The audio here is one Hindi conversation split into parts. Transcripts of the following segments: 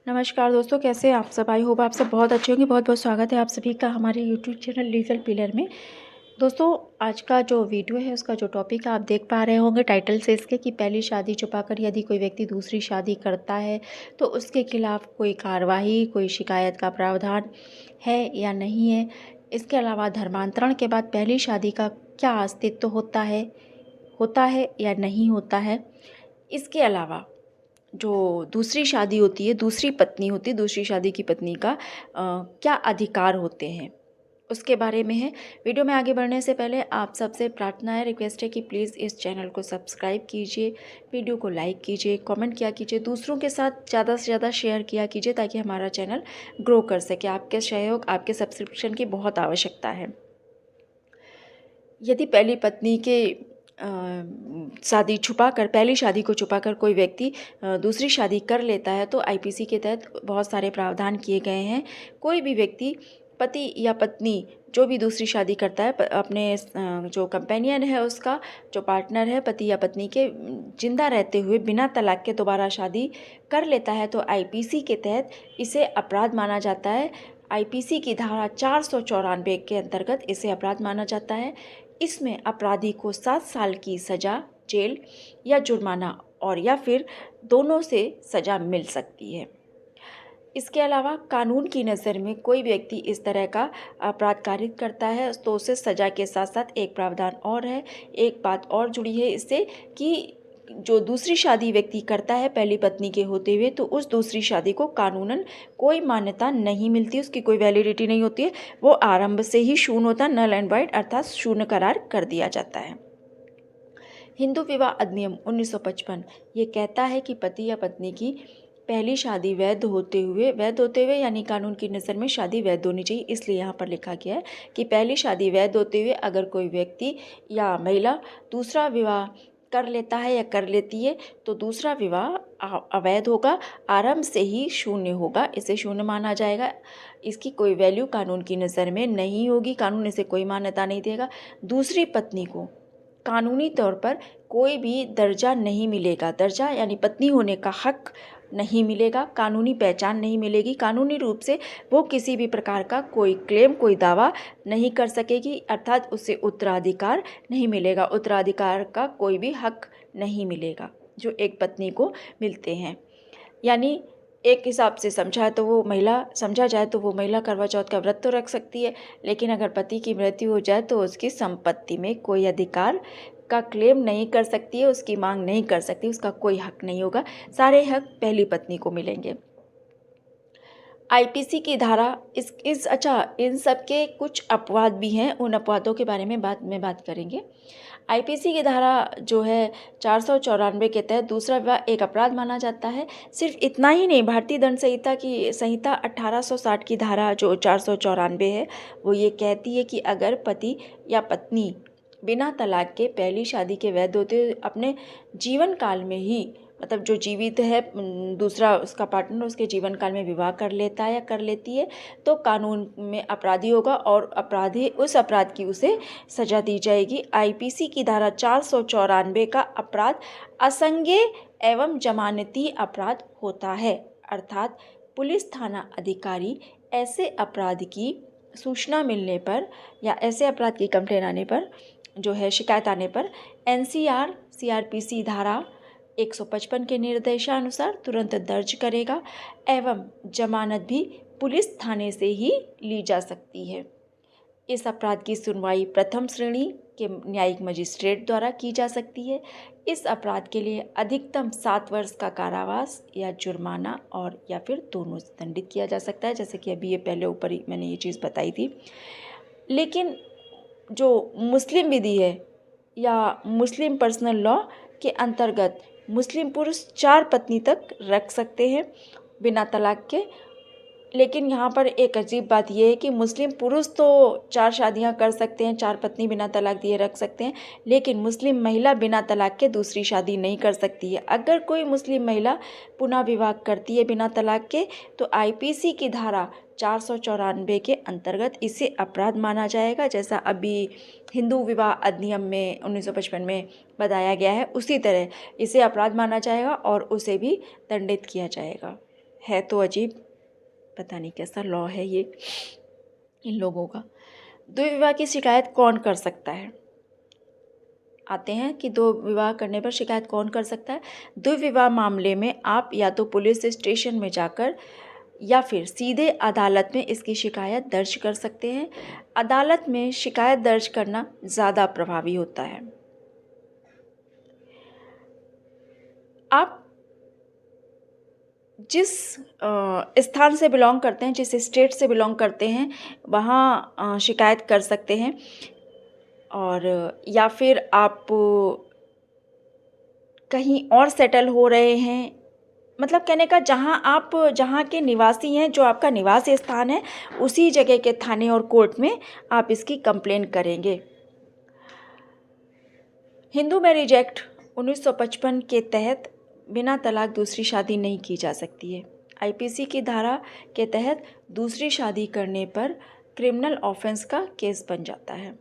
नमस्कार दोस्तों, कैसे हैं आप सब। आई होप आप सब बहुत अच्छे होंगे। बहुत बहुत स्वागत है आप सभी का हमारे यूट्यूब चैनल लीगल पिलर में। दोस्तों, आज का जो वीडियो है उसका जो टॉपिक आप देख पा रहे होंगे टाइटल से इसके कि पहली शादी छुपाकर यदि कोई व्यक्ति दूसरी शादी करता है तो उसके खिलाफ कोई कार्रवाई, कोई शिकायत का प्रावधान है या नहीं है। इसके अलावा धर्मांतरण के बाद पहली शादी का क्या अस्तित्व होता है या नहीं होता है। इसके अलावा जो दूसरी शादी होती है, दूसरी पत्नी होती है, दूसरी शादी की पत्नी का क्या अधिकार होते हैं, उसके बारे में है। वीडियो में आगे बढ़ने से पहले आप सबसे प्रार्थना है, रिक्वेस्ट है कि प्लीज़ इस चैनल को सब्सक्राइब कीजिए, वीडियो को लाइक कीजिए, कमेंट किया कीजिए, दूसरों के साथ ज़्यादा से ज़्यादा शेयर किया कीजिए ताकि हमारा चैनल ग्रो कर सके। आपके सहयोग, आपके सब्सक्रिप्शन की बहुत आवश्यकता है। यदि पहली पत्नी के पहली शादी को छुपाकर कोई व्यक्ति दूसरी शादी कर लेता है तो आईपीसी के तहत बहुत सारे प्रावधान किए गए हैं। कोई भी व्यक्ति, पति या पत्नी जो भी दूसरी शादी करता है, अपने जो कंपेनियन है, उसका जो पार्टनर है, पति या पत्नी के जिंदा रहते हुए बिना तलाक के दोबारा शादी कर लेता है तो आईपीसी के तहत इसे अपराध माना जाता है। आईपीसी की धारा 494 के अंतर्गत इसे अपराध माना जाता है। इसमें अपराधी को 7 साल की सज़ा, जेल या जुर्माना और या फिर दोनों से सज़ा मिल सकती है। इसके अलावा कानून की नज़र में कोई व्यक्ति इस तरह का अपराध कारित करता है तो उसे सज़ा के साथ साथ एक प्रावधान और है, एक बात और जुड़ी है इससे कि जो दूसरी शादी व्यक्ति करता है पहली पत्नी के होते हुए तो उस दूसरी शादी को कानूनन कोई मान्यता नहीं मिलती, उसकी कोई वैलिडिटी नहीं होती है। वो आरंभ से ही शून्य होता, नल एंड वाइड अर्थात शून्य करार कर दिया जाता है। हिंदू विवाह अधिनियम 1955 ये कहता है कि पति या पत्नी की पहली शादी वैध होते हुए यानी कानून की नज़र में शादी वैध होनी चाहिए। इसलिए यहाँ पर लिखा गया है कि पहली शादी वैध होते हुए अगर कोई व्यक्ति या महिला दूसरा विवाह कर लेता है या कर लेती है तो दूसरा विवाह अवैध होगा, आरंभ से ही शून्य होगा, इसे शून्य माना जाएगा। इसकी कोई वैल्यू कानून की नज़र में नहीं होगी, कानून इसे कोई मान्यता नहीं देगा। दूसरी पत्नी को कानूनी तौर पर कोई भी दर्जा नहीं मिलेगा, दर्जा यानी पत्नी होने का हक नहीं मिलेगा, कानूनी पहचान नहीं मिलेगी। कानूनी रूप से वो किसी भी प्रकार का कोई क्लेम, कोई दावा नहीं कर सकेगी, अर्थात उसे उत्तराधिकार नहीं मिलेगा, उत्तराधिकार का कोई भी हक नहीं मिलेगा जो एक पत्नी को मिलते हैं। यानी एक हिसाब से समझा जाए तो वो महिला करवा चौथ का व्रत तो रख सकती है, लेकिन अगर पति की मृत्यु हो जाए तो उसकी संपत्ति में कोई अधिकार का क्लेम नहीं कर सकती है, उसकी मांग नहीं कर सकती, उसका कोई हक नहीं होगा, सारे हक पहली पत्नी को मिलेंगे। आईपीसी की धारा इन सब के कुछ अपवाद भी हैं, उन अपवादों के बारे में बाद में बात करेंगे। आईपीसी की धारा जो है 494 के तहत दूसरा विवाह एक अपराध माना जाता है। सिर्फ इतना ही नहीं, भारतीय दंड संहिता 1860 की धारा जो 494 है वो ये कहती है कि अगर पति या पत्नी बिना तलाक के पहली शादी के वैध होते हुए अपने जीवन काल में ही, मतलब जो जीवित है दूसरा उसका पार्टनर, उसके जीवन काल में विवाह कर लेता है या कर लेती है तो कानून में अपराधी होगा और उस अपराध की उसे सजा दी जाएगी। आईपीसी की धारा 494 का अपराध असंज्ञेय एवं जमानती अपराध होता है, अर्थात पुलिस थाना अधिकारी ऐसे अपराध की सूचना मिलने पर या ऐसे अपराध की कंप्लेन आने पर, जो है शिकायत आने पर, एनसीआर सीआरपीसी धारा 155 के निर्देशानुसार तुरंत दर्ज करेगा एवं जमानत भी पुलिस थाने से ही ली जा सकती है। इस अपराध की सुनवाई प्रथम श्रेणी के न्यायिक मजिस्ट्रेट द्वारा की जा सकती है। इस अपराध के लिए अधिकतम 7 वर्ष का कारावास या जुर्माना और या फिर दोनों से दंडित किया जा सकता है, जैसे कि अभी ये पहले ऊपर ही मैंने ये चीज़ बताई थी। लेकिन जो मुस्लिम विधि है या मुस्लिम पर्सनल लॉ के अंतर्गत मुस्लिम पुरुष 4 पत्नी तक रख सकते हैं बिना तलाक के। लेकिन यहाँ पर एक अजीब बात यह है कि मुस्लिम पुरुष तो 4 शादियाँ कर सकते हैं, 4 पत्नी बिना तलाक दिए रख सकते हैं, लेकिन मुस्लिम महिला बिना तलाक के दूसरी शादी नहीं कर सकती है। अगर कोई मुस्लिम महिला पुनः विवाह करती है बिना तलाक के तो आईपीसी की धारा 494 के अंतर्गत इसे अपराध माना जाएगा। जैसा अभी हिंदू विवाह अधिनियम में 1955 में बताया गया है, उसी तरह इसे अपराध माना जाएगा और उसे भी दंडित किया जाएगा। है तो अजीब, पता नहीं कैसा लॉ है ये इन लोगों का। द्विविवाह की शिकायत कौन कर सकता है? आते हैं कि दो विवाह करने पर शिकायत कौन कर सकता है। द्विविवाह मामले में आप या तो पुलिस स्टेशन में जाकर या फिर सीधे अदालत में इसकी शिकायत दर्ज कर सकते हैं। अदालत में शिकायत दर्ज करना ज़्यादा प्रभावी होता है। आप जिस स्थान से बिलोंग करते हैं, जिस स्टेट से बिलोंग करते हैं, वहाँ शिकायत कर सकते हैं। और या फिर आप कहीं और सेटल हो रहे हैं, मतलब कहने का जहाँ के निवासी हैं, जो आपका निवास स्थान है, उसी जगह के थाने और कोर्ट में आप इसकी कंप्लेन करेंगे। हिंदू मैरिज एक्ट 1955 के तहत बिना तलाक दूसरी शादी नहीं की जा सकती है। आईपीसी की धारा के तहत दूसरी शादी करने पर क्रिमिनल ऑफेंस का केस बन जाता है।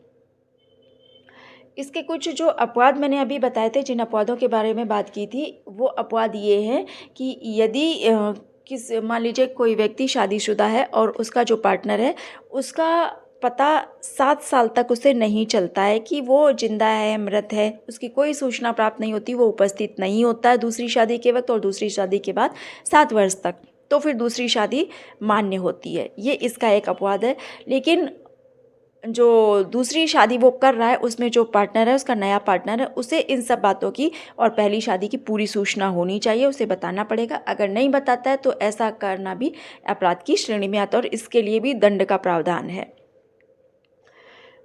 इसके कुछ जो अपवाद मैंने अभी बताए थे, जिन अपवादों के बारे में बात की थी, वो अपवाद ये हैं कि यदि मान लीजिए कोई व्यक्ति शादीशुदा है और उसका जो पार्टनर है, उसका पता 7 साल तक उसे नहीं चलता है कि वो जिंदा है, मृत है, उसकी कोई सूचना प्राप्त नहीं होती, वो उपस्थित नहीं होता है दूसरी शादी के वक्त और दूसरी शादी के बाद 7 वर्ष तक, तो फिर दूसरी शादी मान्य होती है। ये इसका एक अपवाद है। लेकिन जो दूसरी शादी वो कर रहा है, उसमें जो पार्टनर है, उसका नया पार्टनर है, उसे इन सब बातों की और पहली शादी की पूरी सूचना होनी चाहिए, उसे बताना पड़ेगा। अगर नहीं बताता है तो ऐसा करना भी अपराध की श्रेणी में आता है और इसके लिए भी दंड का प्रावधान है,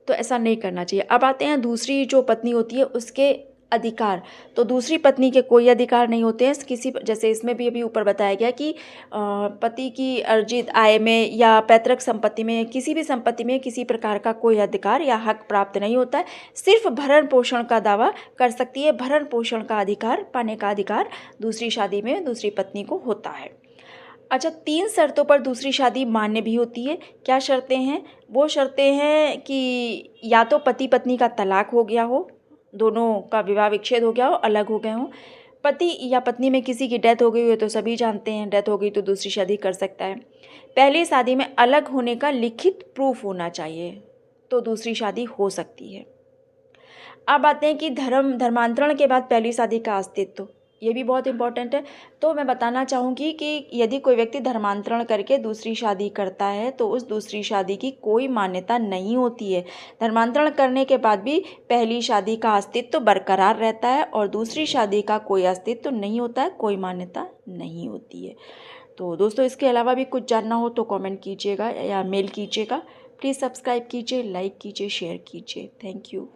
तो ऐसा नहीं करना चाहिए। अब आते हैं दूसरी जो पत्नी होती है उसके अधिकार। तो दूसरी पत्नी के कोई अधिकार नहीं होते हैं किसी, जैसे इसमें भी अभी ऊपर बताया गया कि पति की अर्जित आय में या पैतृक संपत्ति में, किसी भी संपत्ति में किसी प्रकार का कोई अधिकार या हक प्राप्त नहीं होता है। सिर्फ भरण पोषण का दावा कर सकती है। भरण पोषण का अधिकार पाने का अधिकार दूसरी शादी में दूसरी पत्नी को होता है। अच्छा, 3 शर्तों पर दूसरी शादी मान्य भी होती है। क्या शर्तें हैं? वो शर्तें हैं कि या तो पति पत्नी का तलाक हो गया हो, दोनों का विवाह विच्छेद हो गया हो, अलग हो गए हों। पति या पत्नी में किसी की डेथ हो गई हो, तो सभी जानते हैं डेथ हो गई तो दूसरी शादी कर सकता है। पहली शादी में अलग होने का लिखित प्रूफ होना चाहिए, तो दूसरी शादी हो सकती है। अब आते हैं कि धर्मांतरण के बाद पहली शादी का अस्तित्व, ये भी बहुत इंपॉर्टेंट है। तो मैं बताना चाहूँगी कि यदि कोई व्यक्ति धर्मांतरण करके दूसरी शादी करता है तो उस दूसरी शादी की कोई मान्यता नहीं होती है। धर्मांतरण करने के बाद भी पहली शादी का अस्तित्व बरकरार रहता है और दूसरी शादी का कोई अस्तित्व नहीं होता है, कोई मान्यता नहीं होती है। तो दोस्तों, इसके अलावा भी कुछ जानना हो तो कमेंट कीजिएगा या मेल कीजिएगा। प्लीज़ सब्सक्राइब कीजिए, लाइक कीजिए, शेयर कीजिए। Thank you.